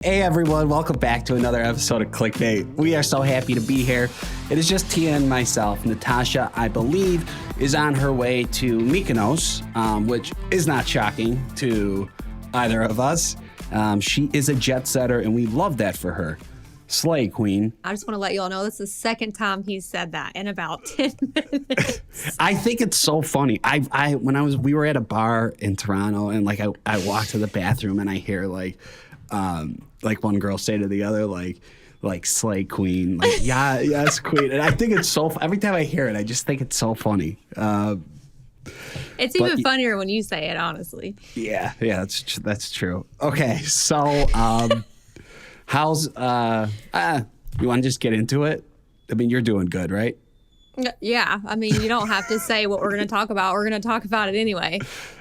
Hey everyone, welcome back to another episode of Clickbait. We are so happy to be here. It is just Tia and myself. Natasha, I believe, is on her way to Mykonos, which is not shocking to either of us. She is a jet setter, and we love that for her. Slay Queen. I just want to let you all know this is the second time he's said that in about 10 minutes. I think it's so funny. We were at a bar in Toronto, and I walked to the bathroom and I hear one girl say to the other, like slay queen, yeah, yes, queen. And I think it's so, every time I hear it, I just think it's so funny. It's even funnier when you say it, honestly. Yeah, that's true. Okay, so how's, you want to just get into it? I mean, you're doing good, right? Yeah, I mean, you don't have to say what we're going to talk about. We're going to talk about it anyway.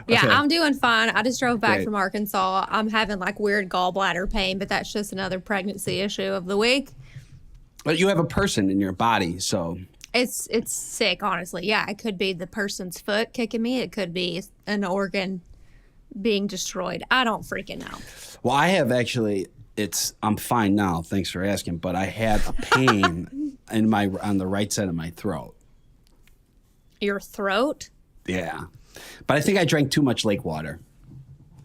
Yeah, okay. I'm doing fine. I just drove back from Arkansas. I'm having weird gallbladder pain, but that's just another pregnancy issue of the week. But you have a person in your body, so... It's sick, honestly. Yeah, it could be the person's foot kicking me. It could be an organ being destroyed. I don't freaking know. Well, I have actually... I'm fine now, thanks for asking, but I had a pain on the right side of my throat. Your throat? Yeah. But I think I drank too much lake water.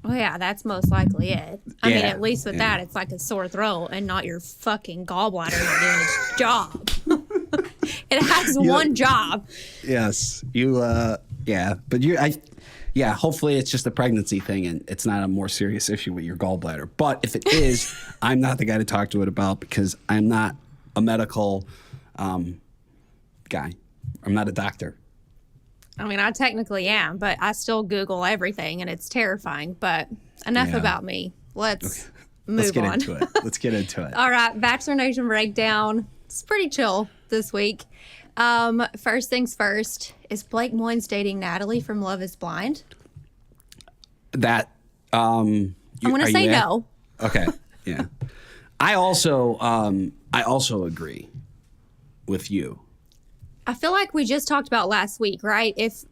Well, yeah, that's most likely it. I mean, at least with that, it's like a sore throat and not your fucking gallbladder not doing its job. It has one job. Yes. Hopefully it's just a pregnancy thing and it's not a more serious issue with your gallbladder. But if it is, I'm not the guy to talk to it about because I'm not a medical guy. I'm not a doctor. I mean, I technically am, but I still Google everything and it's terrifying. But enough about me. Let's move on. Let's get into it. All right. Bachelor Nation breakdown. It's pretty chill this week. First things first, is Blake Moynes dating Natalie from Love is Blind? That, I'm going to say no. Okay. Yeah. I also agree with you. I feel like we just talked about last week, right? If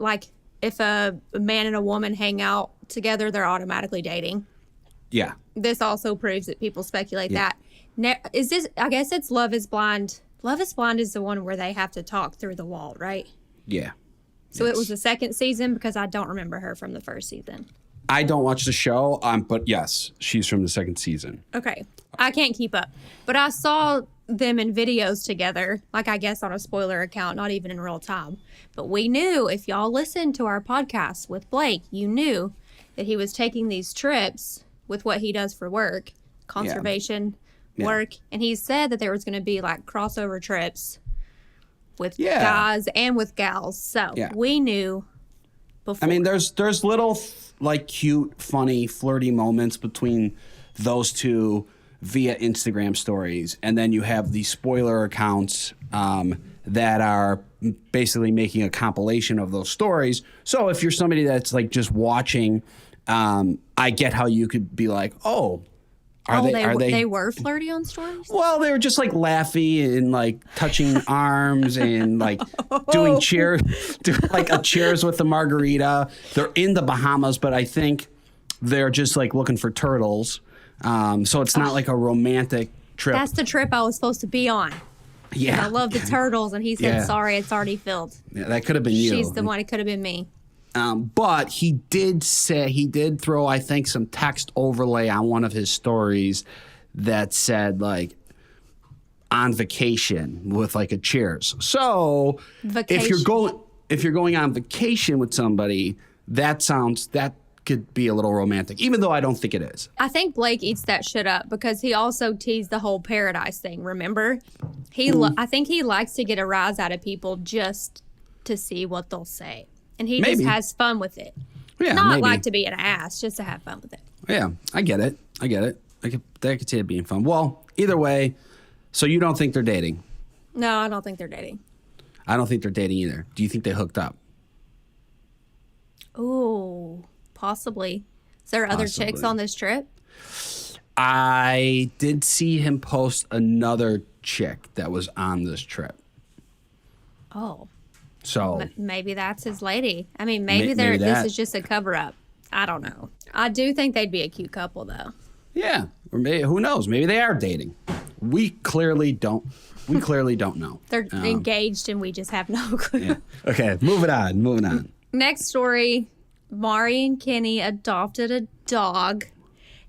a man and a woman hang out together, they're automatically dating. Yeah. This also proves that people speculate that. Is this, I guess it's Love is Blind. Love is Blind is the one where they have to talk through the wall, right? Yeah. So It was the second season because I don't remember her from the first season. I don't watch the show, but yes, she's from the second season. Okay. I can't keep up. But I saw them in videos together, I guess on a spoiler account, not even in real time. But we knew, if y'all listened to our podcast with Blake, you knew that he was taking these trips with what he does for work, conservation work. And he said that there was going to be crossover trips with guys and with gals. So we knew before. I mean, there's little cute, funny, flirty moments between those two via Instagram stories. And then you have the spoiler accounts that are basically making a compilation of those stories. So if you're somebody that's just watching, I get how you could be like, oh, they were flirty on stories? Well, they were just laughy and touching arms and doing a cheers with the margarita. They're in the Bahamas, but I think they're just looking for turtles. So it's not like a romantic trip. That's the trip I was supposed to be on. Yeah. I love the turtles, and he said, sorry, it's already filled. Yeah, that could have been you. She's the one. It could have been me. But he did throw, I think, some text overlay on one of his stories that said on vacation with a cheers. So if you're going on vacation with somebody, that could be a little romantic, even though I don't think it is. I think Blake eats that shit up because he also teased the whole paradise thing. Remember, I think he likes to get a rise out of people just to see what they'll say. And he just has fun with it. Yeah, Not to be an ass, just to have fun with it. Yeah, I get it. I could see it being fun. Well, either way, so you don't think they're dating? No, I don't think they're dating. I don't think they're dating either. Do you think they hooked up? Ooh, possibly. Is there other chicks on this trip? I did see him post another chick that was on this trip. Oh. So maybe that's his lady. I mean, maybe this is just a cover up. I don't know. I do think they'd be a cute couple, though. Yeah, or maybe, who knows? Maybe they are dating. We clearly don't. We clearly don't know. They're engaged, and we just have no clue. Yeah. Okay, moving on. Next story: Mari and Kenny adopted a dog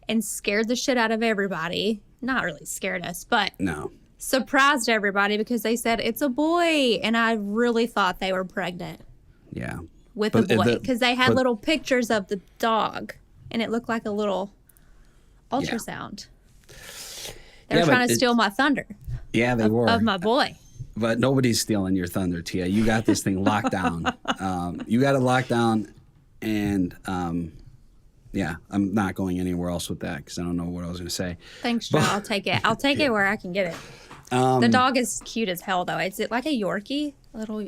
and scared the shit out of everybody. Not really scared us, but No. surprised everybody because they said it's a boy, and I really thought they were pregnant Yeah. with a boy because they had little pictures of the dog, and it looked like a little ultrasound. They were trying to steal my thunder. Yeah, they were. Of my boy. But nobody's stealing your thunder, Tia. You got this thing locked down. You got it locked down, and yeah, I'm not going anywhere else with that because I don't know what I was going to say. Thanks, Joe. I'll take it. I'll take it where I can get it. The dog is cute as hell, though. Is it like a Yorkie? A little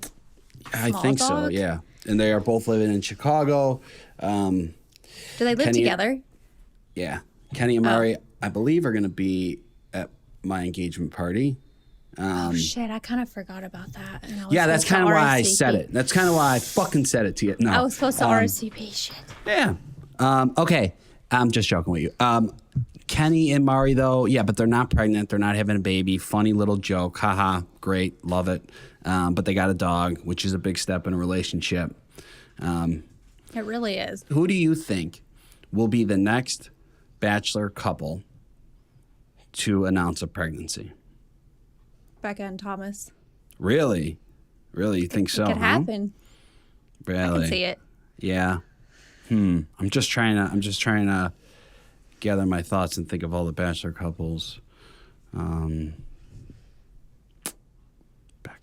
I think dog? so, yeah. And they are both living in Chicago. Do they live together? Yeah. Kenny and Mari, I believe, are going to be at my engagement party. Oh, shit. I kind of forgot about that. And I was Yeah, that's supposed to kind of why I RSVP. said it. That's kind of why I fucking said it to you. No, I was supposed to RSVP shit. Yeah. Okay. I'm just joking with you. Kenny and Mari, though, yeah, but they're not pregnant. They're not having a baby. Funny little joke. Haha. Great. Love it. But they got a dog, which is a big step in a relationship. It really is. Who do you think will be the next Bachelor couple to announce a pregnancy? Becca and Thomas. Really? Really? You think so? It could huh? happen. Really? I can see it. Yeah. I'm just trying to gather my thoughts and think of all the Bachelor couples. Becca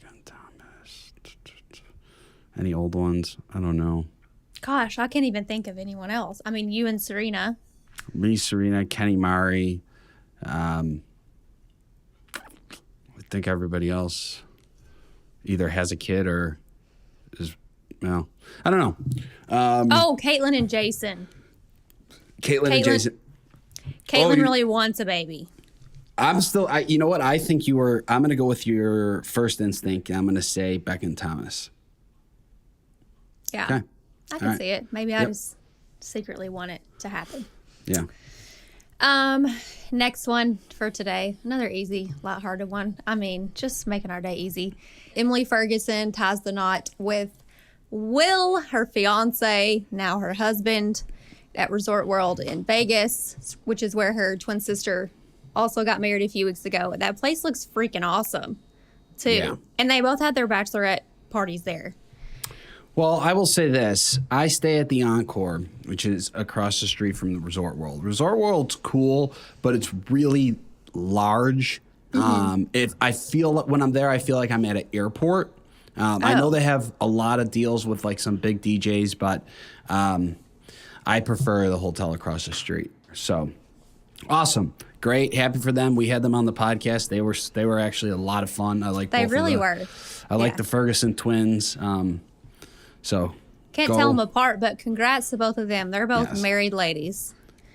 and Thomas. Any old ones? I don't know. Gosh, I can't even think of anyone else. I mean, you and Serena. Me, Serena, Kenny, Mari. I think everybody else either has a kid or is, well, I don't know. Caitlin and Jason. Caitlin and Jason. Caitlin really wants a baby. You know what? I think I'm going to go with your first instinct. I'm going to say Becca and Thomas. Yeah. Okay. I can see it. Maybe I just secretly want it to happen. Yeah. Next one for today. Another easy, lighthearted one. I mean, just making our day easy. Emily Ferguson ties the knot with Will, her fiance, now her husband, at Resort World in Vegas, which is where her twin sister also got married a few weeks ago. That place looks freaking awesome, too. Yeah. And they both had their bachelorette parties there. Well, I will say this. I stay at the Encore, which is across the street from the Resort World. Resort World's cool, but it's really large. If I feel when I'm there, I feel like I'm at an airport. I know they have a lot of deals with like some big DJs, but I prefer the hotel across the street. So awesome. Great. Happy for them. We had them on the podcast. They were actually a lot of fun. I like They really were. I like the Ferguson twins. So can't tell them apart, but congrats to both of them. They're both married ladies.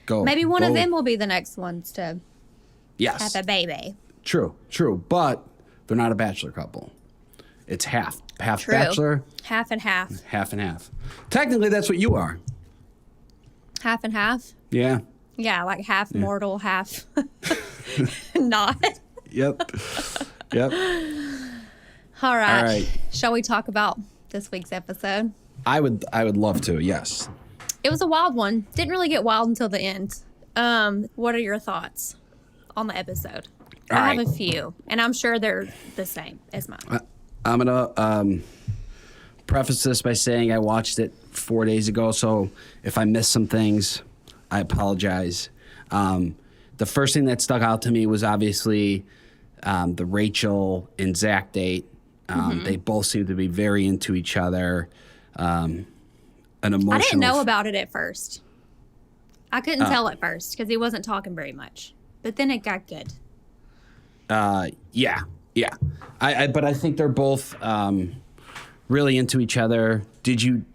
Maybe one of them will be the next ones to have a baby. True. But they're not a Bachelor couple. It's half Bachelor. Half and half. Half and half. Technically, that's what you are. Half and half? Yeah. Yeah, like half mortal, half not. Yep. All right. Shall we talk about this week's episode? I would love to, yes. It was a wild one. Didn't really get wild until the end. What are your thoughts on the episode? I have a few, and I'm sure they're the same as mine. I'm going to preface this by saying I watched it 4 days ago, so if I missed some things, I apologize. The first thing that stuck out to me was obviously the Rachel and Zac date. They both seem to be very into each other. An emotional. I didn't know about it at first. I couldn't tell at first because he wasn't talking very much. But then it got good. Yeah. But I think they're both really into each other. Did you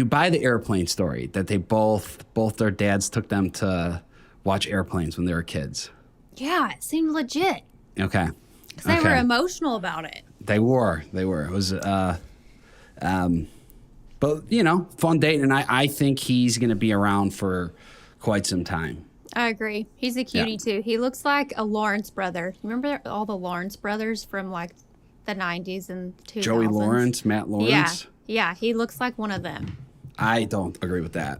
buy the airplane story that they both their dads took them to watch airplanes when they were kids? Yeah, it seemed legit. Okay. Because they were emotional about it. They were. It was, but, fun date. And I think he's going to be around for quite some time. I agree. He's a cutie too. He looks like a Lawrence brother. Remember all the Lawrence brothers from like the 90s and 2000s? Joey Lawrence, Matt Lawrence. Yeah, he looks like one of them. I don't agree with that.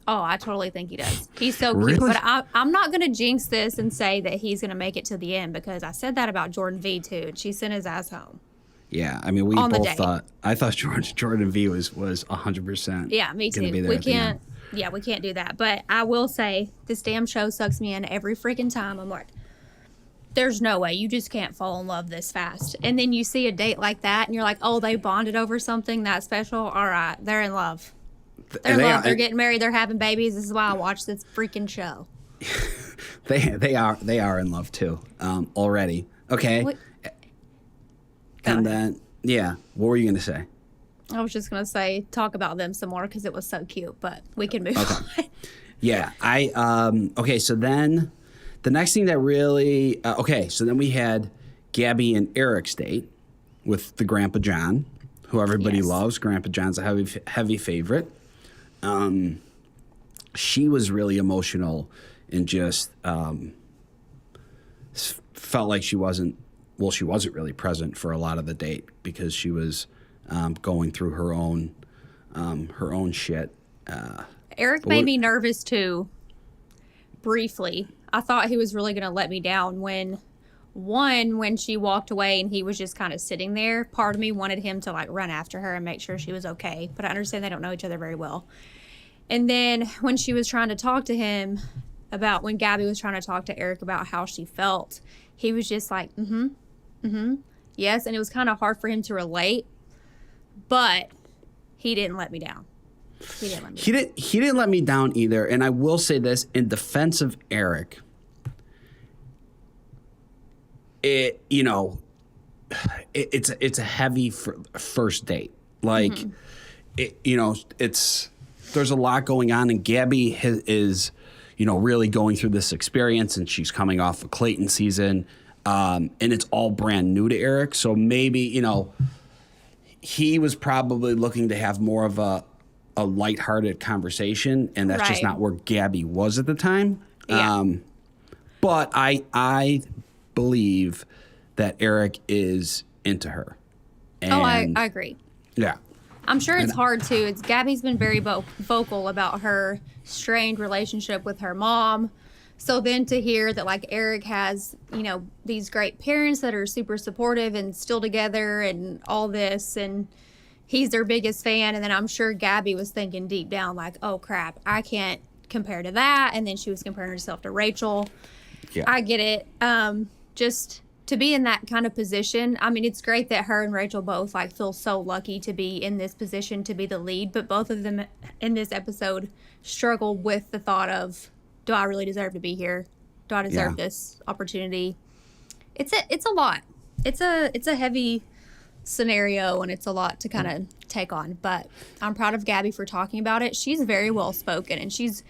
Oh, I totally think he does. He's so cute. Really? But I'm not going to jinx this and say that he's going to make it to the end, because I said that about Jordan V too, and she sent his ass home. Yeah, I mean, we On the both day. thought. I thought Jordan V was 100%. Yeah, me too. We can't. Yeah, we can't do that. But I will say, this damn show sucks me in every freaking time. I'm like, there's no way. You just can't fall in love this fast. And then you see a date like that, and you're like, oh, they bonded over something that special. All right, they're in love. They're in love. They're getting married. They're having babies. This is why I watch this freaking show. They are in love too, already. Okay. And then, what were you gonna say? I was just gonna say, talk about them some more because it was so cute. But we can move on. Yeah, okay. So then, the next thing that really so then we had Gabby and Eric's date with the Grandpa John, who everybody loves. Grandpa John's a heavy favorite. She was really emotional and just felt like she wasn't really present for a lot of the date because she was going through her own shit. Eric made me nervous too, briefly. I thought he was really going to let me down when she walked away and he was just kind of sitting there. Part of me wanted him to like run after her and make sure she was okay, but I understand they don't know each other very well. And then when she was trying to talk to him about, when Gabby was trying to talk to Eric about how she felt, he was just like, yes. And it was kind of hard for him to relate, but he didn't let me down. He didn't let me down either. And I will say this in defense of Eric, it's a heavy first date. Like, there's a lot going on, and Gabby is, really going through this experience, and she's coming off of Clayton season, and it's all brand new to Eric. So maybe, he was probably looking to have more of a lighthearted conversation, and that's just not where Gabby was at the time. Yeah. But I believe that Eric is into her. And I agree. Yeah. I'm sure it's hard too. Gabby's been very vocal about her strained relationship with her mom. So then to hear that like Eric has, these great parents that are super supportive and still together and all this, and he's their biggest fan. And then I'm sure Gabby was thinking deep down like, oh crap, I can't compare to that. And then she was comparing herself to Rachel. Yeah. I get it. Just to be in that kind of position. I mean, it's great that her and Rachel both like feel so lucky to be in this position to be the lead, but both of them in this episode struggle with the thought of, do I really deserve to be here? Do I deserve this opportunity? It's a lot. It's a heavy scenario, and it's a lot to kind of take on, but I'm proud of Gabby for talking about it. She's very well spoken, and she's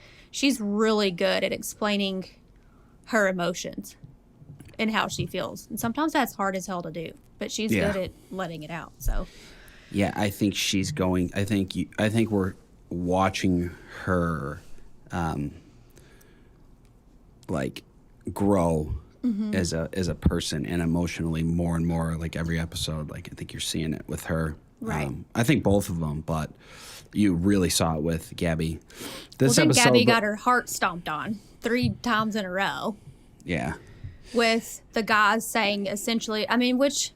really good at explaining her emotions and how she feels. And sometimes that's hard as hell to do, but she's good at letting it out. So yeah, I think she's going, I think we're watching her like grow as a person, and emotionally more and more, like every episode. Like I think you're seeing it with her. Right. I think both of them, but you really saw it with Gabby. Then Gabby got her heart stomped on 3 times in a row. Yeah. With the guys saying essentially, I mean, which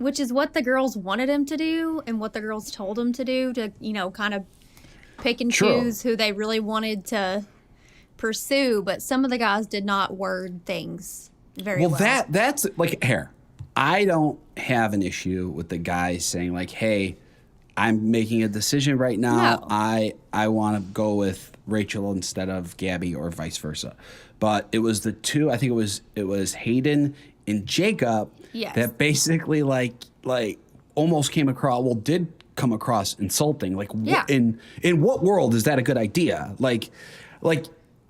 is what the girls wanted him to do and what the girls told him to do, to, kind of pick and choose who they really wanted to pursue. But some of the guys did not word things very well. Well, that's like, here, I don't have an issue with the guys saying like, hey, I'm making a decision right now. No. I want to go with Rachel instead of Gabby, or vice versa. But it was the two, I think it was Hayden and Jacob that basically like almost did come across insulting. Like in what world is that a good idea? Like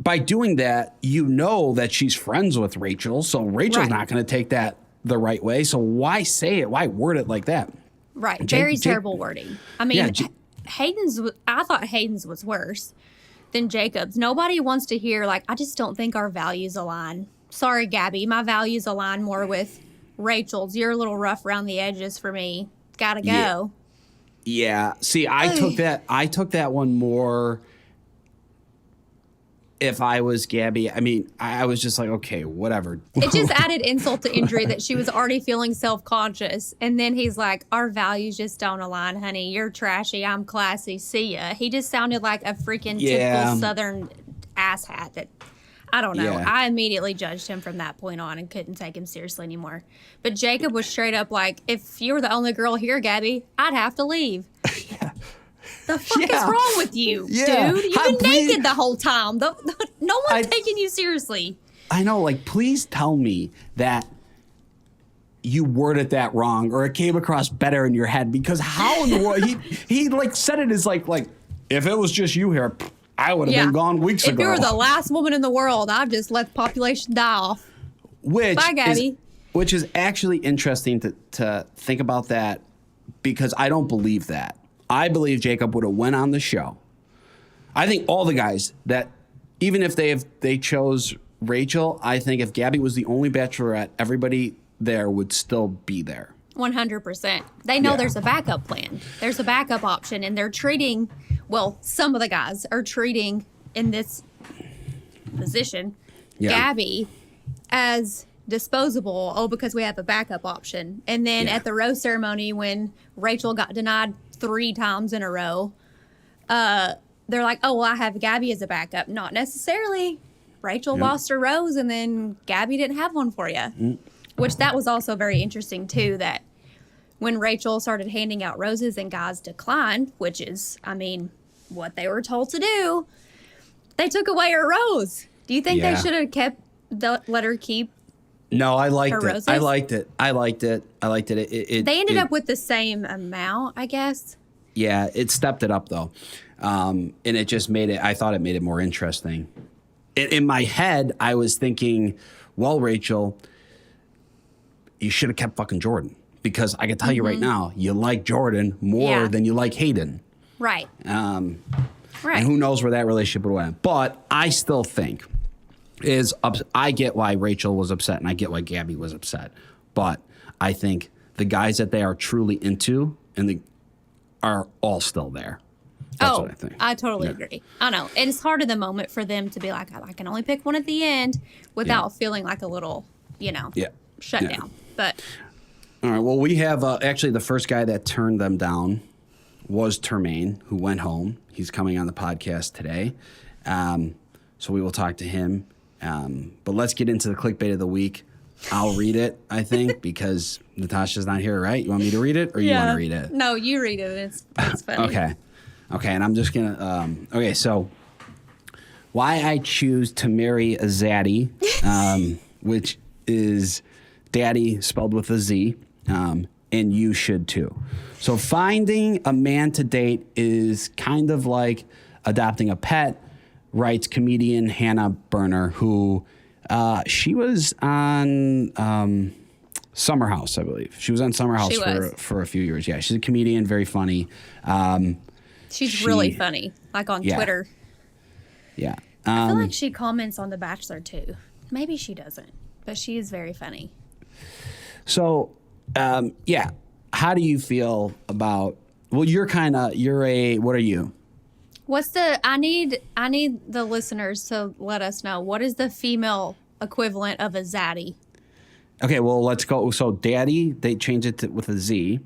by doing that, that she's friends with Rachel, so Rachel's not going to take that the right way. So why say it? Why word it like that? Right. Very terrible wording. I mean, I thought Hayden's was worse. than Jacob's. Nobody wants to hear, like, I just don't think our values align. Sorry, Gabby. My values align more with Rachel's. You're a little rough around the edges for me. Gotta go. Yeah. See, I took that one more. If I was Gabby, I mean, I was just like, okay, whatever. It just added insult to injury that she was already feeling self-conscious. And then he's like, our values just don't align, honey. You're trashy. I'm classy. See ya. He just sounded like a freaking typical Southern asshat that, I don't know. Yeah. I immediately judged him from that point on and couldn't take him seriously anymore. But Jacob was straight up like, if you were the only girl here, Gabby, I'd have to leave. Yeah. The fuck is wrong with you, Yeah. dude? You've been naked the whole time. No one's taking you seriously. I know. Like, please tell me that you worded that wrong or it came across better in your head, because how in the world he like said it as like if it was just you here, I would have been gone weeks ago. If you were the last woman in the world, I'd just let the population die off. Bye, Gabby. Which is actually interesting to think about that, because I don't believe that. I believe Jacob would have went on the show. I think all the guys that, even if they chose Rachel, I think if Gabby was the only Bachelorette, everybody there would still be there. 100%. They know there's a backup plan. There's a backup option, and they're treating, well, some of the guys are treating in this position, Gabby as disposable, because we have a backup option. And then at the rose ceremony, when Rachel got denied 3 times in a row, they're like, oh, well, I have Gabby as a backup. Not necessarily. Rachel lost her rose, and then Gabby didn't have one for you. Which that was also very interesting, too, that when Rachel started handing out roses and guys declined, which is, I mean, what they were told to do, they took away her rose. Do you think they should have let her keep? No, I liked it. Roses? I liked it. They ended up with the same amount, I guess. Yeah, it stepped it up, though. And it just made it, I thought it made it more interesting. In my head, I was thinking, well, Rachel, you should have kept fucking Jordan. Because I can tell you right now, you like Jordan more than you like Hayden. Right. And who knows where that relationship would have went. But I still think I get why Rachel was upset, and I get why Gabby was upset. But I think the guys that they are truly into are all still there. That's what I think. I totally agree. I know. And it's hard in the moment for them to be like, I can only pick one at the end without feeling like a little, shut down. But all right. Well, we have actually the first guy that turned them down was Termayne, who went home. He's coming on the podcast today. So we will talk to him. But let's get into the clickbait of the week. I'll read it, I think, because Natasha's not here, right? You want me to read it, or you want to read it? No, you read it. It's funny. Okay, and I'm just going to... so why I choose to marry a zaddy, which is daddy spelled with a Z, and you should too. So finding a man to date is kind of like adopting a pet, writes comedian Hannah Berner, who she was on Summer House, I believe. She was on Summer House for a few years. Yeah, she's a comedian, very funny. She's really funny, like on Twitter. Yeah. I feel like she comments on The Bachelor too. Maybe she doesn't, but she is very funny. So, how do you feel about? Well, what are you? What's the? I need the listeners to let us know, what is the female equivalent of a zaddy? Okay, well, let's go. So, daddy, they changed it with a Z.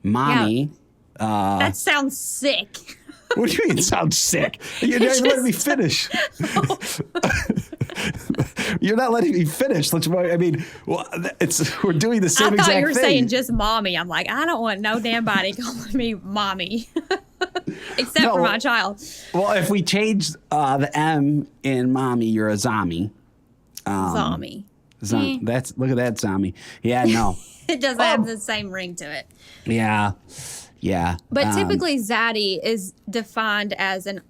Mommy. Yeah. That sounds sick. What do you mean it sounds sick? You're not even letting me finish. You're not letting me finish. We're doing the same exact thing. I thought you were saying just mommy. I'm like, I don't want no damn body calling me mommy. Except for my child. Well, if we change the M in mommy, you're a zombie. Zombie. Look at that zombie. Yeah, no. It doesn't have the same ring to it. Yeah. Yeah. But typically zaddy is defined as an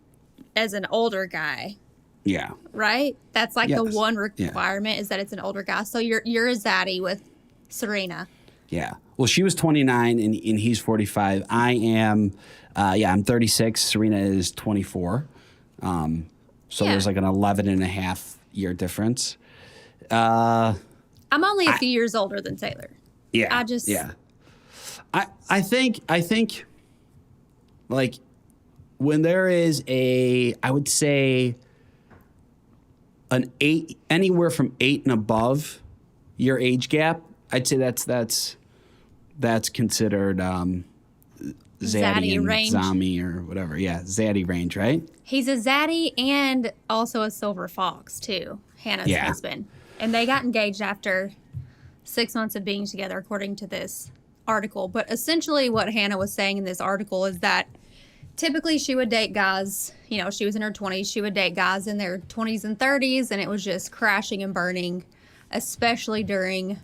older guy. Yeah. Right? That's like the one requirement is that it's an older guy. So you're a zaddy with Serena. Yeah. Well, she was 29 and he's 45. I am I'm 36. Serena is 24. So Yeah. there's like an 11 and a half year difference. I'm only a few years older than Taylor. Yeah. I think like when there is I would say anywhere from 8 and above your age gap, I'd say that's considered zaddy and range. zombie or whatever. Yeah, zaddy range, right? He's a zaddy and also a silver fox too, Hannah's husband. And they got engaged after 6 months of being together, according to this article. But essentially what Hannah was saying in this article is that typically she would date guys, she was in her 20s, she would date guys in their 20s and 30s, and it was just crashing and burning, especially during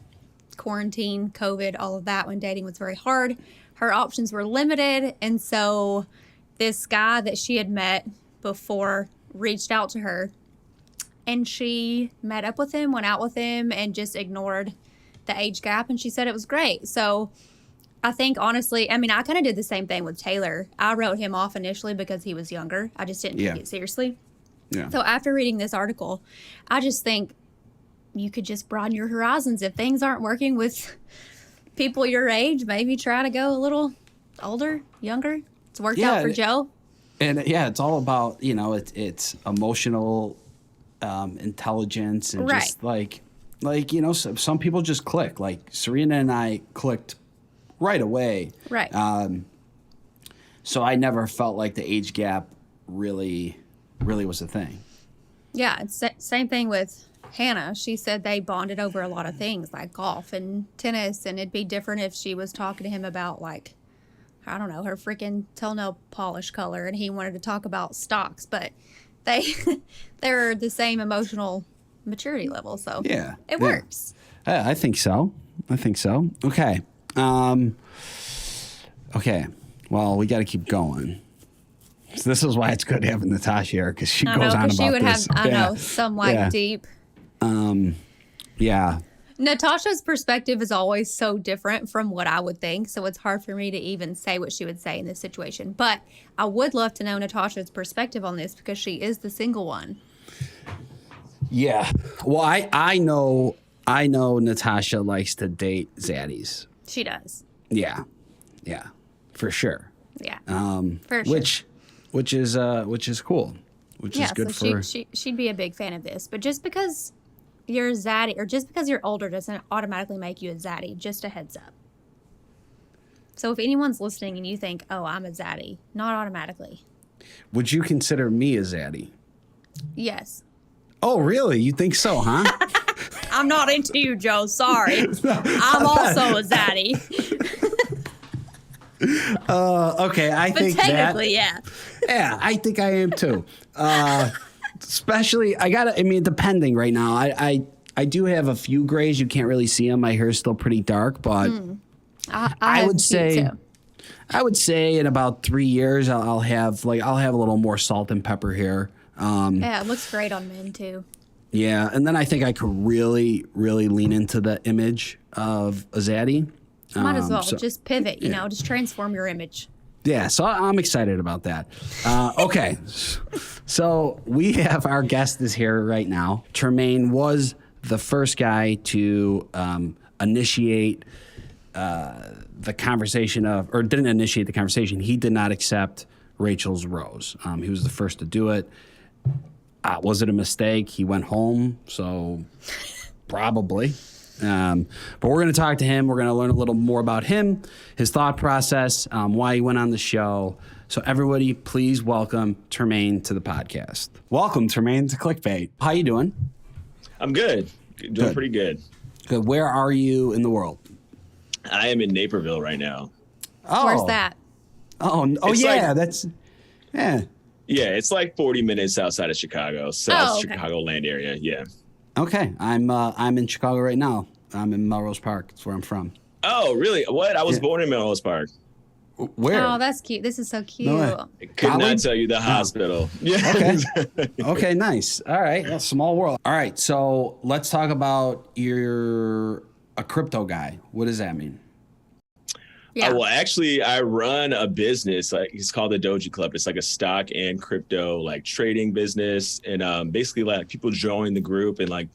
quarantine, COVID, all of that, when dating was very hard. Her options were limited, and so this guy that she had met before reached out to her, and she met up with him, went out with him, and just ignored the age gap, and she said it was great. So I think, honestly, I kind of did the same thing with Taylor. I wrote him off initially because he was younger. I just didn't take it seriously. Yeah. So after reading this article, I just think you could just broaden your horizons. If things aren't working with people your age, maybe try to go a little older, younger. It's worked out for Joe. And it's all about, it's emotional intelligence and just like some people just click. Like Serena and I clicked right away. Right. So I never felt like the age gap really was a thing. Yeah, it's same thing with Hannah. She said they bonded over a lot of things like golf and tennis, and it'd be different if she was talking to him about, like, I don't know, her freaking toenail polish color, and he wanted to talk about stocks, but they're the same emotional maturity level, so it works. I think so. Okay. Okay. Well, we got to keep going. So this is why it's good having Natasha here, because she goes on about she would this. have, some deep. Yeah. Natasha's perspective is always so different from what I would think, so it's hard for me to even say what she would say in this situation. But I would love to know Natasha's perspective on this because she is the single one. Yeah. Well, I know Natasha likes to date zaddies. She does. Yeah. For sure. Yeah. For sure. Which is cool. Which is good so for. She'd be a big fan of this, but just because you're a zaddy or just because you're older doesn't automatically make you a zaddy. Just a heads up. So if anyone's listening and you think, "Oh, I'm a zaddy," not automatically. Would you consider me a zaddy? Yes. Oh, really? You think so, huh? I'm not into you, Joe. Sorry. I'm also a zaddy. Okay, I but think technically, yeah, I think I am too. Especially, depending right now. I do have a few grays. You can't really see them. My hair's still pretty dark, but I would say, in about 3 years, I'll have a little more salt and pepper hair. Yeah, it looks great on men too. Yeah, and then I think I could really, really lean into the image of a zaddy. Might as well just pivot, just transform your image. Yeah, so I'm excited about that. Okay, so we have our guest is here right now. Termayne was the first guy to initiate the conversation or didn't initiate the conversation. He did not accept Rachel's rose. He was the first to do it. Was it a mistake? He went home, so probably. But we're going to talk to him. We're going to learn a little more about him, his thought process, why he went on the show. So everybody, please welcome Termayne to the podcast. Welcome, Termayne, to Clickbait. How you doing? I'm good. Doing pretty good. Good. Where are you in the world? I am in Naperville right now. Oh. Where's that? Yeah. Yeah, it's like 40 minutes outside of Chicago, Chicagoland area. Yeah. Okay, I'm in Chicago right now. I'm in Melrose Park. That's where I'm from. Oh, really? What? I was born in Melrose Park. Where? Oh, that's cute. This is so cute. I could not tell you the hospital. Yeah. Okay. Okay, nice. All right. Well, small world. All right, so let's talk about you're a crypto guy. What does that mean? Yeah. Well, actually, I run a business. Like it's called the Doji Club. It's like a stock and crypto like trading business, and basically like people join the group and like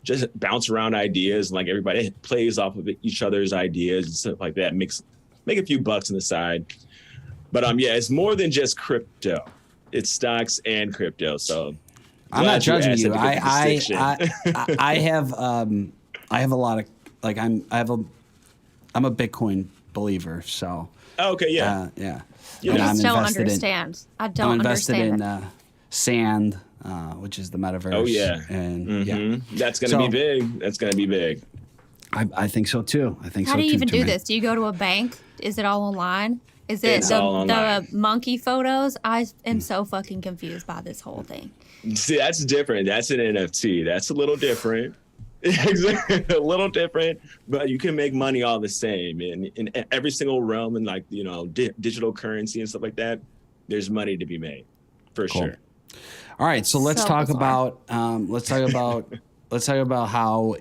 just bounce around ideas, and like everybody plays off of each other's ideas and stuff like that. Make a few bucks on the side. But yeah, it's more than just crypto. It's stocks and crypto. So I'm not judging you. I have a lot of like I'm a Bitcoin believer. So okay, yeah. Yeah. I just don't understand. I don't I'm invested understand. in Sand, which is the metaverse. Oh yeah, and yeah, that's gonna be big. That's gonna be big. I think so too. How do you even do this? Do you go to a bank? Is it all online? Is it the monkey photos? I am so fucking confused by this whole thing. See, that's different. That's an NFT. That's a little different. A little different, but you can make money all the same in every single realm, and like digital currency and stuff like that. There's money to be made, for sure. All right, so let's talk about how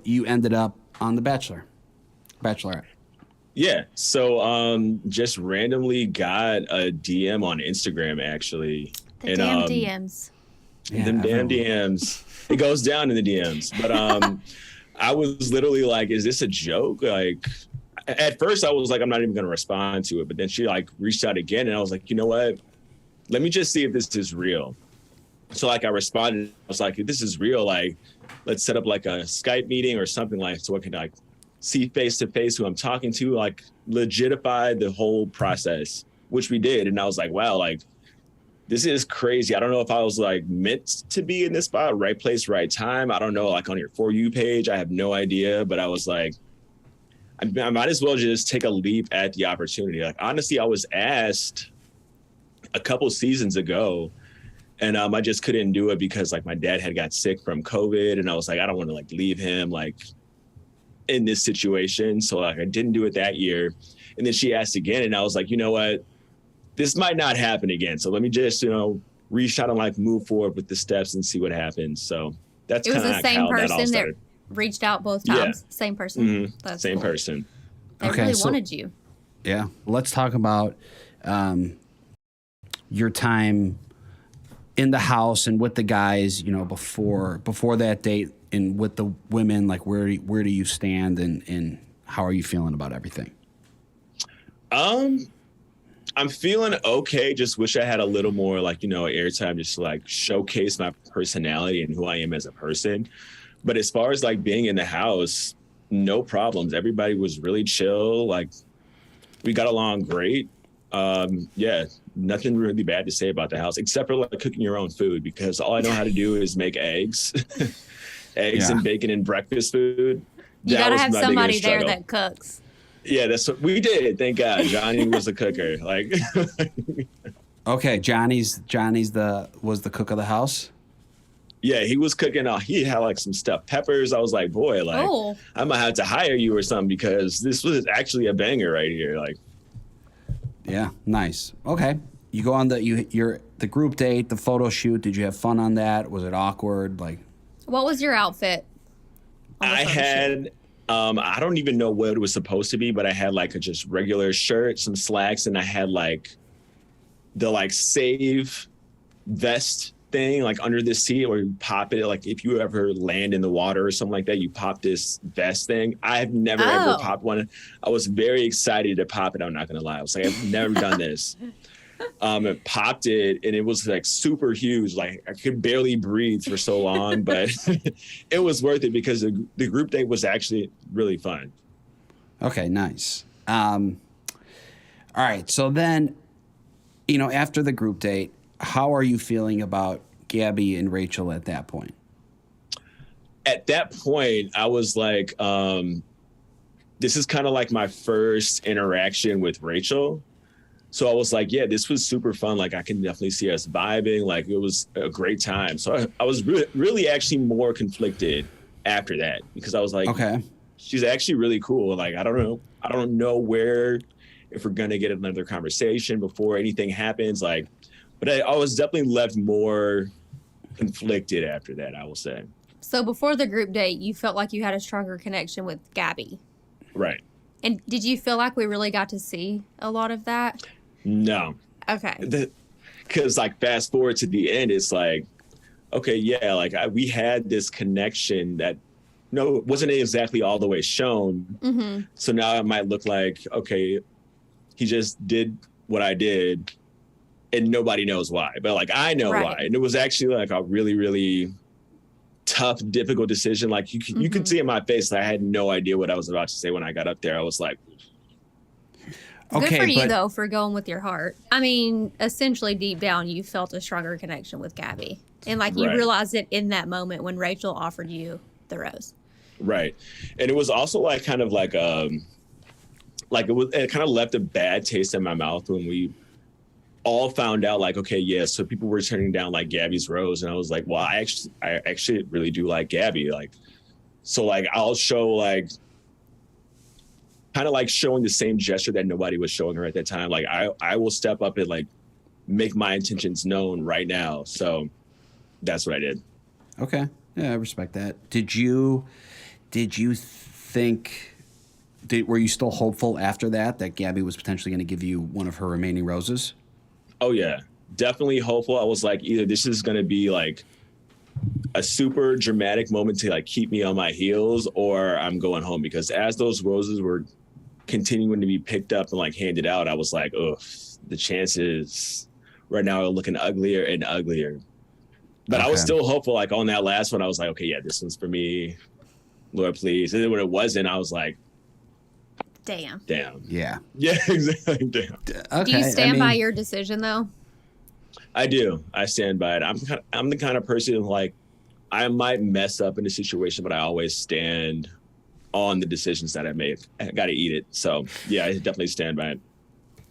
you ended up on The Bachelorette. Yeah, so just randomly got a DM on Instagram actually. The damn DMs. Yeah, them damn DMs. It goes down in the DMs, but I was literally like, is this a joke? Like, at first I was like, I'm not even going to respond to it. But then she like reached out again, and I was like, you know what? Let me just see if this is real. So like I responded. I was like, if this is real, like, let's set up like a Skype meeting or something like so I can like see face to face who I'm talking to, like legitify the whole process, which we did. And I was like, wow, like this is crazy. I don't know if I was like meant to be in this spot, right place, right time. I don't know, like on your For You page, I have no idea. But I was like, I might as well just take a leap at the opportunity. Like, honestly, I was asked a couple seasons ago, and I just couldn't do it because like my dad had got sick from COVID, and I was like, I don't want to like leave him like in this situation. So like I didn't do it that year. And then she asked again, and I was like, you know what? This might not happen again. So let me just, reach out and like move forward with the steps and see what happens. So that's kind of the same person that reached out both times. Yeah. Same person. Mm-hmm. Same person. They really wanted you. Yeah. Let's talk about your time in the house and with the guys, before that date, and with the women. Like, where do you stand, and how are you feeling about everything? I'm feeling okay. Just wish I had a little more like, airtime, just to like showcase my personality and who I am as a person. But as far as like being in the house, no problems. Everybody was really chill. Like, we got along great. Yeah, nothing really bad to say about the house, except for like cooking your own food, because all I know how to do is make eggs, and bacon and breakfast food. You gotta have somebody there that cooks. Yeah, that's what we did. Thank God, Johnny was the cooker. Like, okay, Johnny's was the cook of the house. Yeah, he was cooking. He had like some stuffed peppers. I was like, boy, like I might have to hire you or something, because this was actually a banger right here. Like, yeah, nice. Okay, you go on the group date, the photo shoot. Did you have fun on that? Was it awkward? Like, what was your outfit? I had. I don't even know what it was supposed to be, but I had like a just regular shirt, some slacks, and I had like the like save vest thing like under the seat, or you pop it. Like if you ever land in the water or something like that, you pop this vest thing. I have never ever popped one. I was very excited to pop it. I'm not gonna lie. I was like, I've never done this. It popped it, and it was like super huge. Like I could barely breathe for so long, but it was worth it because the group date was actually really fun. Okay, nice. All right, so then, after the group date, how are you feeling about Gabby and Rachel at that point? At that point, I was like, this is kind of like my first interaction with Rachel. So I was like, yeah, this was super fun. Like, I can definitely see us vibing. Like, it was a great time. So I was really actually more conflicted after that, because I was like, okay, she's actually really cool. Like, I don't know if we're going to get another conversation before anything happens. Like, but I was definitely left more conflicted after that, I will say. So before the group date, you felt like you had a stronger connection with Gabby. Right. And did you feel like we really got to see a lot of that? No. Okay. Because like fast forward to the end, it's like, okay, yeah, like we had this connection that it wasn't exactly all the way shown. Mm-hmm. So now it might look like, okay, he just did what I did and nobody knows why. But like, I know why. And it was actually like a really, really tough, difficult decision. Like you could see in my face that I had no idea what I was about to say when I got up there. I was like, good for you, though, for going with your heart. I mean, essentially, deep down, you felt a stronger connection with Gabby. And, like, you realized it in that moment when Rachel offered you the rose. Right. And it was also, like, kind of like it kind of left a bad taste in my mouth when we all found out, like, okay, yeah, so people were turning down, like, Gabby's rose. And I was like, well, I actually really do like Gabby. Like, so, like, I'll show, like, kind of like showing the same gesture that nobody was showing her at that time. Like I will step up and like make my intentions known right now. So that's what I did. Okay. Yeah, I respect that. Were you still hopeful after that Gabby was potentially going to give you one of her remaining roses? Oh yeah, definitely hopeful. I was like, either this is going to be like a super dramatic moment to like keep me on my heels, or I'm going home, because as those roses were continuing to be picked up and like handed out, I was like, oh, the chances right now are looking uglier and uglier. But I was still hopeful. Like on that last one, I was like, okay, yeah, this one's for me, Lord, please. And then when it wasn't, I was like, damn. Yeah, exactly. Damn. Okay, do you stand by your decision though? I do. I stand by it. I'm the kind of person who, like, I might mess up in a situation, but I always stand on the decisions that I make. I got to eat it. So yeah, I definitely stand by it.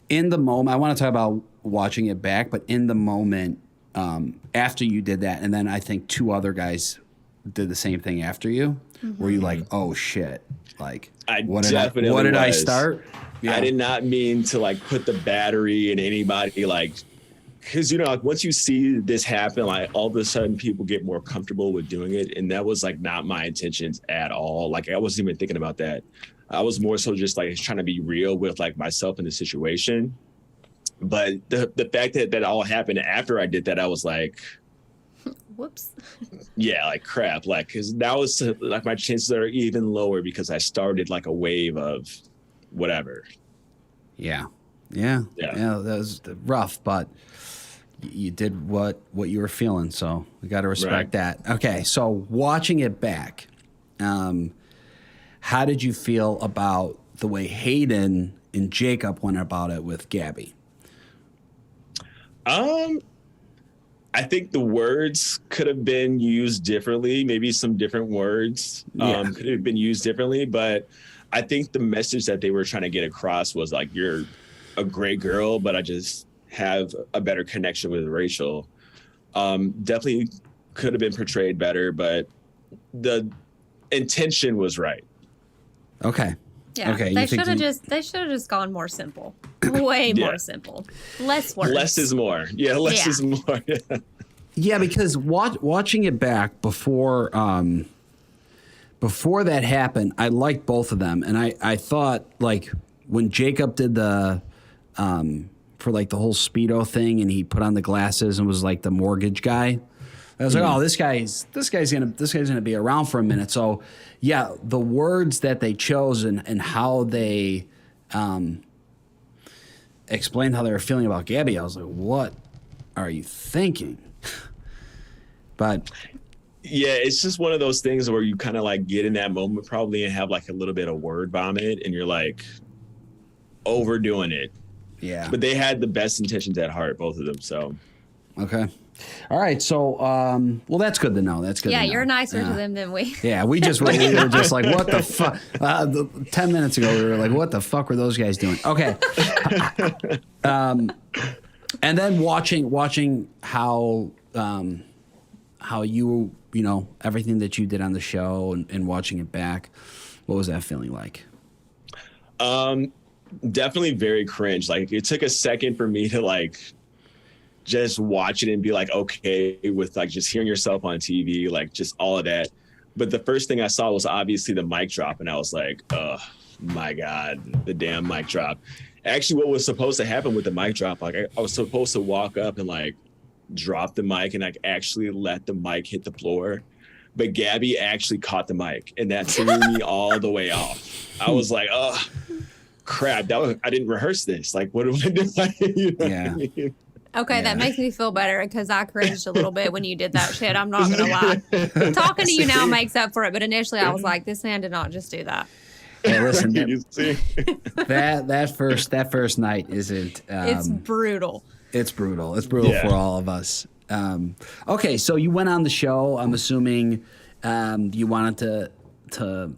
In the moment, I want to talk about watching it back, but in the moment, after you did that, and then I think two other guys did the same thing after you, were you like, oh shit, like what did I start? Yeah. I did not mean to like put the battery in anybody, like, because, you know, like once you see this happen, like all of a sudden people get more comfortable with doing it. And that was like not my intentions at all. Like I wasn't even thinking about that. I was more so just like trying to be real with like myself in the situation. But the fact that that all happened after I did that, I was like, whoops. Yeah, like crap. Like, because now it's like my chances are even lower because I started like a wave of whatever. Yeah. That was rough, but you did what you were feeling, so we got to respect that. Okay, so watching it back, how did you feel about the way Hayden and Jacob went about it with Gabby? I think the words could have been used differently. Maybe some different words could have been used differently, but I think the message that they were trying to get across was like, you're a great girl, but I just have a better connection with Rachel. Definitely could have been portrayed better, but the intention was right. Okay. Yeah. Okay. They should have just gone more simple. Way more simple. Less words. Less is more. Yeah, less is more. Yeah, because watching it back before that happened, I liked both of them, and I thought like when Jacob did the for like the whole Speedo thing, and he put on the glasses and was like the mortgage guy. I was like, oh, this guy's gonna be around for a minute. So yeah, the words that they chose and how they explained how they were feeling about Gabby, I was like, what are you thinking? But yeah, it's just one of those things where you kind of like get in that moment probably and have like a little bit of word vomit, and you're like overdoing it. Yeah. But they had the best intentions at heart, both of them. So. Okay. All right. So, well, that's good to know. That's good. Yeah, to know. you're nicer to them than we. Yeah, we were just like, what the fuck? 10 minutes ago, we were like, what the fuck were those guys doing? Okay. And then watching how you know, everything that you did on the show and watching it back, what was that feeling like? Definitely very cringe. Like it took a second for me to like just watch it and be like okay with like just hearing yourself on TV, like just all of that. But the first thing I saw was obviously the mic drop, and I was like, oh my God, the damn mic drop. Actually, what was supposed to happen with the mic drop, like I was supposed to walk up and like drop the mic and like actually let the mic hit the floor. But Gabby actually caught the mic, and that threw me all the way off. I was like, oh crap, I didn't rehearse this. Like, what do I do? You know what I mean? Okay, that makes me feel better because I cringed a little bit when you did that shit. I'm not gonna lie. Talking to you now makes up for it, but initially I was like, this man did not just do that. Hey, listen, that first night isn't. It's brutal. It's brutal. It's brutal for all of us. Okay, so you went on the show. I'm assuming you wanted to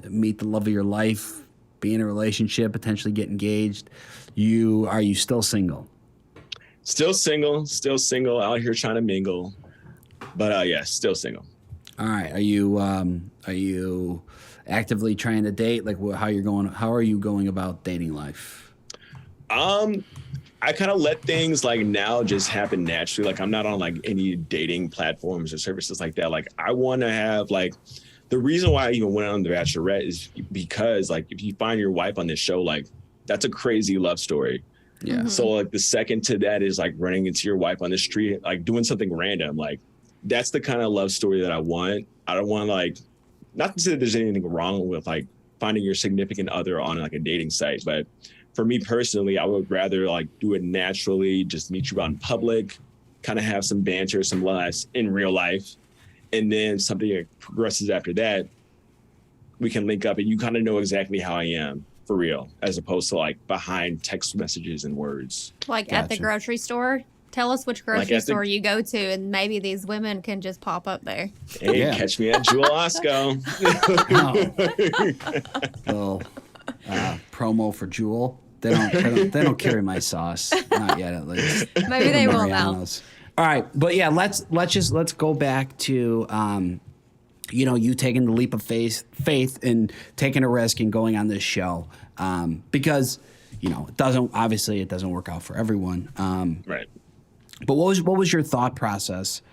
meet the love of your life, be in a relationship, potentially get engaged. Are you still single? Still single, out here trying to mingle. But yeah, still single. All right. Are you actively trying to date? Like how are you going about dating life? I kind of let things like now just happen naturally. Like I'm not on like any dating platforms or services like that. Like I want to have like the reason why I even went on The Bachelorette is because like if you find your wife on this show, like that's a crazy love story. Yeah. Mm-hmm. So like the second to that is like running into your wife on the street, like doing something random. Like that's the kind of love story that I want. I don't want like, not to say that there's anything wrong with like finding your significant other on like a dating site, but for me personally, I would rather like do it naturally, just meet you out in public, kind of have some banter, some laughs in real life. And then something that progresses after that, we can link up and you kind of know exactly how I am. For real, as opposed to like behind text messages and words. Like at the grocery store? Tell us which grocery store you go to, and maybe these women can just pop up there. Hey, catch me at Jewel Osco. Little promo for Jewel. They don't carry my sauce, not yet at least. Maybe they will now. All right, but yeah, let's go back to you taking the leap of faith and taking a risk and going on this show, because it doesn't work out for everyone. Right. But what was your thought process,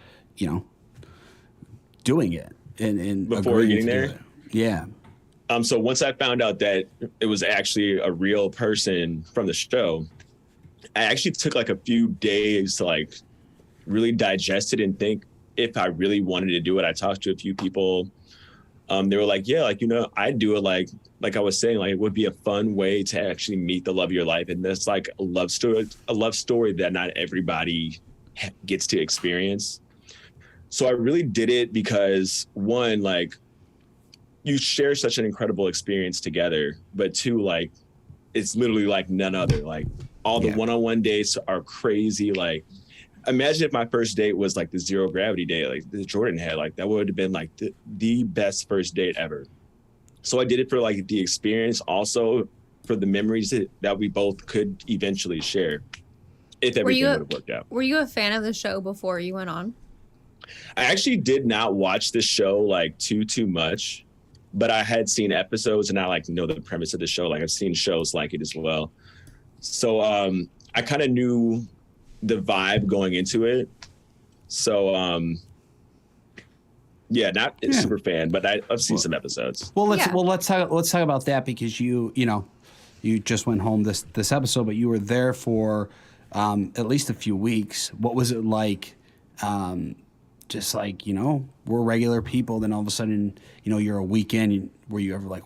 doing it and before getting there? Yeah. So once I found out that it was actually a real person from the show, I actually took like a few days to like really digest it and think if I really wanted to do it. I talked to a few people. They were like, yeah, like, I'd do it. Like I was saying, like it would be a fun way to actually meet the love of your life. And that's like a love story that not everybody gets to experience. So I really did it because one, like you share such an incredible experience together, but two, like it's literally like none other. Like all the one-on-one dates are crazy. Like imagine if my first date was like the zero gravity date, like the Jordan had, like that would have been like the best first date ever. So I did it for like the experience, also for the memories that we both could eventually share if everything would have worked out. Were you a fan of the show before you went on? I actually did not watch the show like too much, but I had seen episodes and I like know the premise of the show. Like I've seen shows like it as well. So I kind of knew the vibe going into it. So not a super fan, but I've seen some episodes. Well, let's talk about that because you just went home this episode, but you were there for at least a few weeks. What was it like? Just like we're regular people, then all of a sudden you're a weekend. Were you ever like,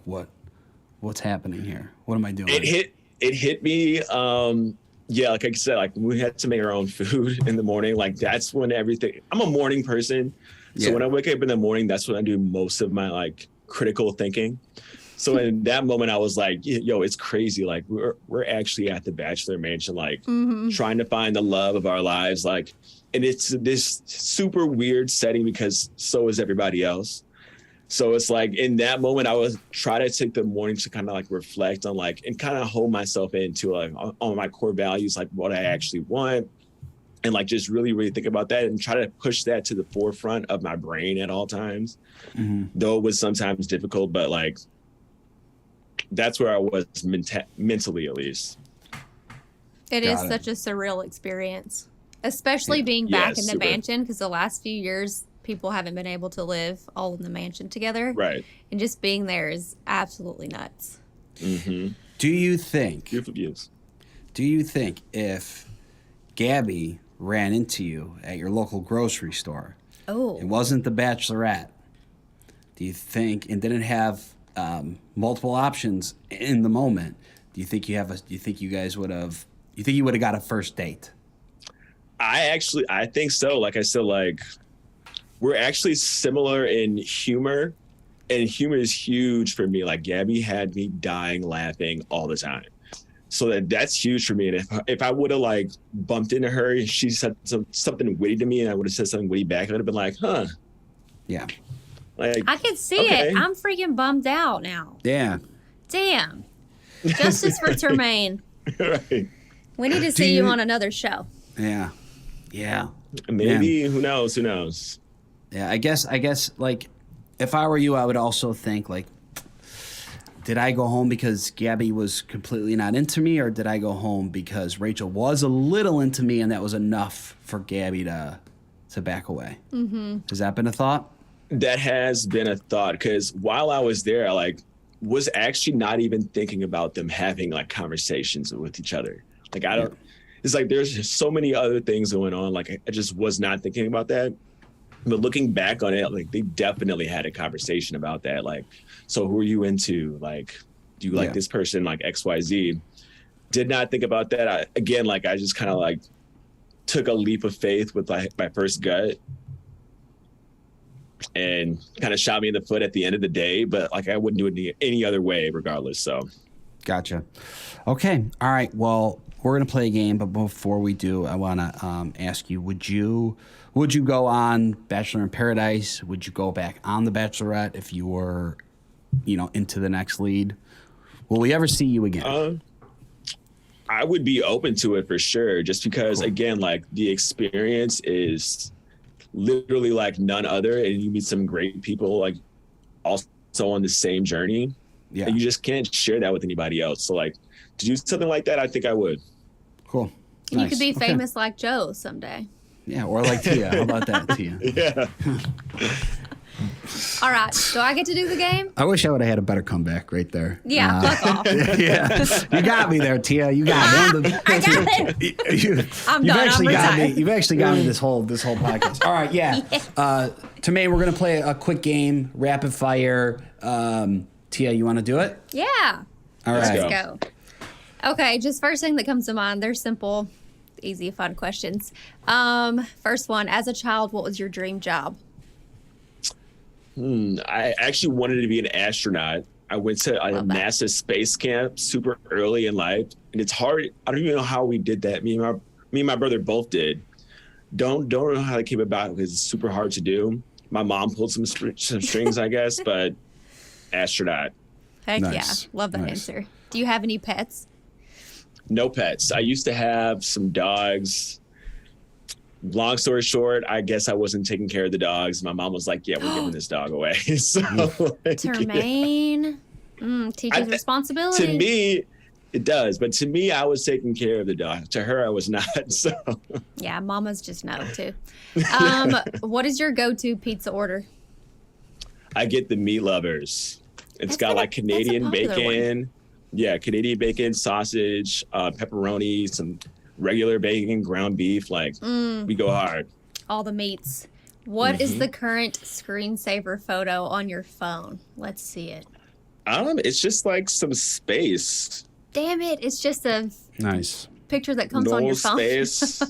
what's happening here? What am I doing? It hit me. Like I said, like we had to make our own food in the morning. Like that's when everything. I'm a morning person. So when I wake up in the morning, that's when I do most of my like critical thinking. So in that moment, I was like, yo, it's crazy. Like we're actually at the Bachelor Mansion, like trying to find the love of our lives. Like, and it's this super weird setting because so is everybody else. So it's like in that moment, I was try to take the morning to kind of like reflect on like and kind of hold myself into like on my core values, like what I actually want. And like just really, really think about that and try to push that to the forefront of my brain at all times. Though it was sometimes difficult, but like that's where I was mentally, at least. It is such a surreal experience, especially being back in the mansion, because the last few years people haven't been able to live all in the mansion together. Right. And just being there is absolutely nuts. Mm-hmm. Do you think? Beautiful views. Do you think if Gabby ran into you at your local grocery store, it wasn't the Bachelorette, do you think, and didn't have multiple options in the moment, do you think you guys would have? You think you would have got a first date? I think so. Like I said, like we're actually similar in humor, and humor is huge for me. Like Gabby had me dying laughing all the time. So that's huge for me. And if I would have like bumped into her, she said something witty to me, and I would have said something witty back, I would have been like, huh. Yeah. Like, I can see it. I'm freaking bummed out now. Yeah. Damn. Justice for Termayne. Right. We need to see you on another show. Yeah. Yeah. Maybe. Man. Who knows? Who knows? Yeah. I guess like if I were you, I would also think like, did I go home because Gabby was completely not into me, or did I go home because Rachel was a little into me and that was enough for Gabby to back away? Mm-hmm. Has that been a thought? That has been a thought, because while I was there, I like was actually not even thinking about them having like conversations with each other. Like I don't. It's like there's just so many other things going on. Like I just was not thinking about that. But looking back on it, like they definitely had a conversation about that. Like, so who are you into? Like, do you like this person? Like XYZ. Did not think about that. I just kind of like took a leap of faith with like my first gut, and kind of shot me in the foot at the end of the day. But like I wouldn't do it any other way, regardless. So, gotcha. Okay. All right. Well, we're gonna play a game, but before we do, I want to ask you: Would you go on Bachelor in Paradise? Would you go back on The Bachelorette if you were, into the next lead? Will we ever see you again? I would be open to it for sure, just because, again, like the experience is literally like none other, and you meet some great people like also on the same journey. Yeah, and you just can't share that with anybody else. So like to do something like that, I think I would. Cool. And you could be famous like Joe someday. Yeah, or like Tia. How about that, Tia? Yeah. All right. Do I get to do the game? I wish I would have had a better comeback right there. Yeah, fuck off. Yeah. You got me there, Tia. You got me. I got it. I'm done. I'm retired. You've actually got me this whole podcast. All right, yeah. Termayne, we're going to play a quick game, rapid fire. Tia, you want to do it? Yeah. All right. Let's go. Okay, just first thing that comes to mind. They're simple, easy, fun questions. First one, as a child, what was your dream job? I actually wanted to be an astronaut. I went to a NASA space camp super early in life, and it's hard. I don't even know how we did that. Me and my brother both did. Don't know how it came about, because it's super hard to do. My mom pulled some strings, I guess, but astronaut. Heck yeah. Love that answer. Do you have any pets? No pets. I used to have some dogs. Long story short, I guess I wasn't taking care of the dogs. My mom was like, yeah, we're giving this dog away. So, Termayne teaches responsibility. To me, it does. But to me, I was taking care of the dog. To her, I was not. So yeah, mamas just know too. What is your go-to pizza order? I get the meat lovers. It's got like Canadian bacon. One. Yeah, Canadian bacon, sausage, pepperoni, some regular bacon, ground beef. Like, we go hard. All the meats. What is the current screensaver photo on your phone? Let's see it. It's just like some space. Damn it. It's just a picture that comes on your phone. Space.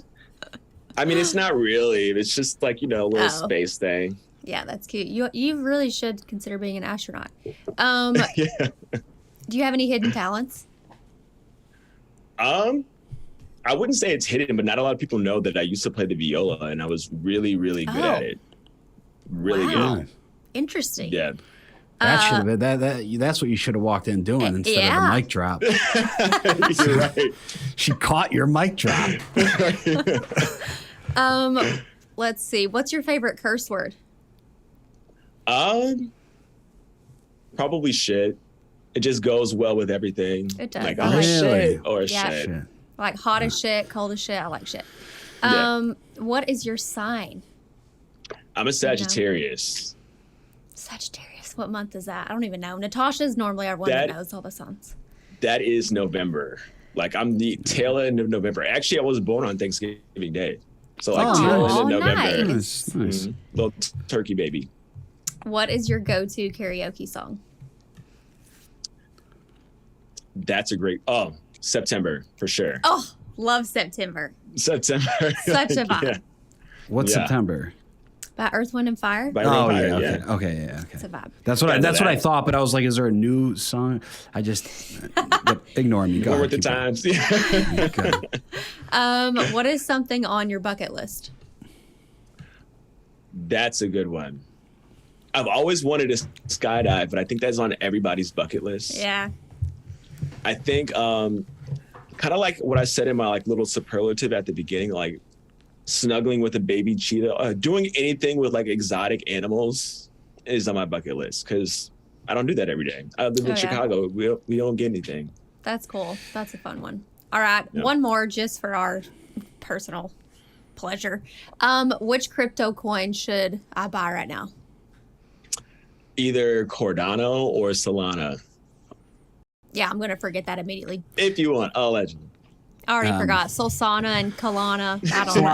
I mean, it's not really. It's just like, a little space thing. Yeah, that's cute. You really should consider being an astronaut. Yeah. Do you have any hidden talents? I wouldn't say it's hidden, but not a lot of people know that I used to play the viola, and I was really, really good at it. Really good. Interesting. Yeah. That should have been that's what you should have walked in doing instead of a mic drop. You're right. She caught your mic drop. Let's see. What's your favorite curse word? Probably shit. It just goes well with everything. It does. Like, really? Shit or shit. Like hot as shit, cold as shit. I like shit. What is your sign? I'm a Sagittarius. Sagittarius. What month is that? I don't even know. Natasha's normally our one that knows all the songs. That is November. Like, I'm the tail end of November. Actually, I was born on Thanksgiving Day. So, like, tail end of November. Nice. Little turkey baby. What is your go-to karaoke song? That's a great... Oh, September, for sure. Oh, love September. September. Such a vibe. Yeah. What's September? By Earth, Wind, and Fire. By Earth, Fire, yeah. Okay. It's a vibe. That's what I thought, but I was like, is there a new song? I just ignore me. Go with the times. What is something on your bucket list? That's a good one. I've always wanted to skydive, but I think that's on everybody's bucket list. Yeah. I think kind of like what I said in my like little superlative at the beginning, like snuggling with a baby cheetah, doing anything with like exotic animals is on my bucket list because I don't do that every day. I live in Chicago. We don't get anything. That's cool. That's a fun one. All right. Yeah. One more just for our personal pleasure. Which crypto coin should I buy right now? Either Cardano or Solana. Yeah, I'm going to forget that immediately. If you want, I'll let you. I already forgot. Solana and Kalana. I don't know.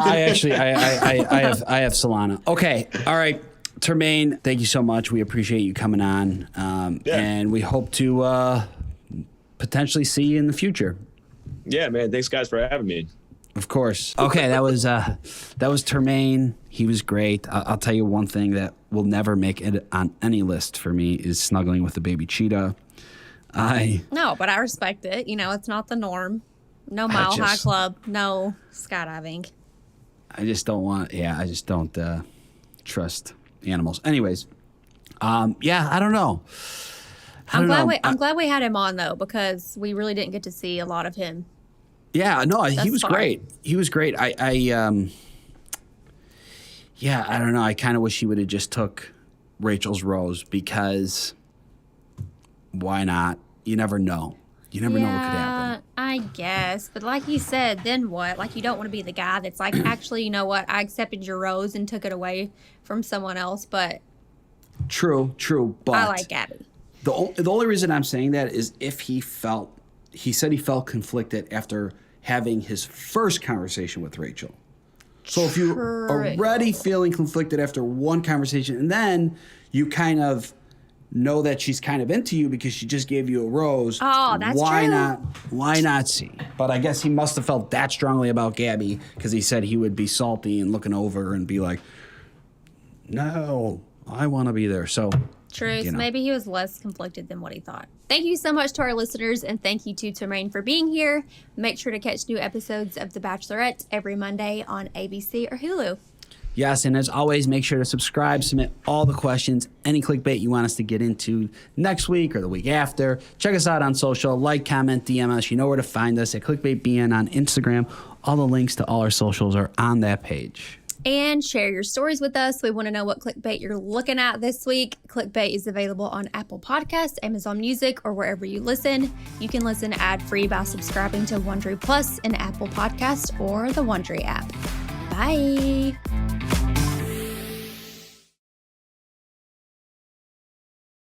I have Solana. Okay. All right. Termayne, thank you so much. We appreciate you coming on. And we hope to potentially see you in the future. Yeah, man. Thanks, guys, for having me. Of course. Okay, that was Termayne. He was great. I'll tell you one thing that will never make it on any list for me is snuggling with a baby cheetah. No, but I respect it. You know, it's not the norm. No Mile High Club. No skydiving. I just don't want. Yeah, I just don't trust animals. Anyways, I don't know. I'm glad we had him on though because we really didn't get to see a lot of him. Yeah, no, he was great. He was great. I don't know. I kind of wish he would have just took Rachel's rose because why not? You never know. You never know what could happen. I guess. But like you said, then what? Like you don't want to be the guy that's like, actually, you know what? I accepted your rose and took it away from someone else. But True. But I like Gabby. The only reason I'm saying that is if he said he felt conflicted after having his first conversation with Rachel. So if you're already feeling conflicted after one conversation and then you kind of know that she's kind of into you because she just gave you a rose. Oh, that's true. Why not see? But I guess he must have felt that strongly about Gabby because he said he would be salty and looking over and be like, no, I want to be there. So true. So maybe he was less conflicted than what he thought. Thank you so much to our listeners, and thank you to Termayne for being here. Make sure to catch new episodes of The Bachelorette every Monday on ABC or Hulu. Yes, and as always, make sure to subscribe, submit all the questions, any clickbait you want us to get into next week or the week after. Check us out on social, like, comment, DM us. You know where to find us at ClickbaitBN on Instagram. All the links to all our socials are on that page. And share your stories with us. We want to know what clickbait you're looking at this week. Clickbait is available on Apple Podcasts, Amazon Music, or wherever you listen. You can listen ad-free by subscribing to Wondery Plus in Apple Podcasts or the Wondery app. Bye.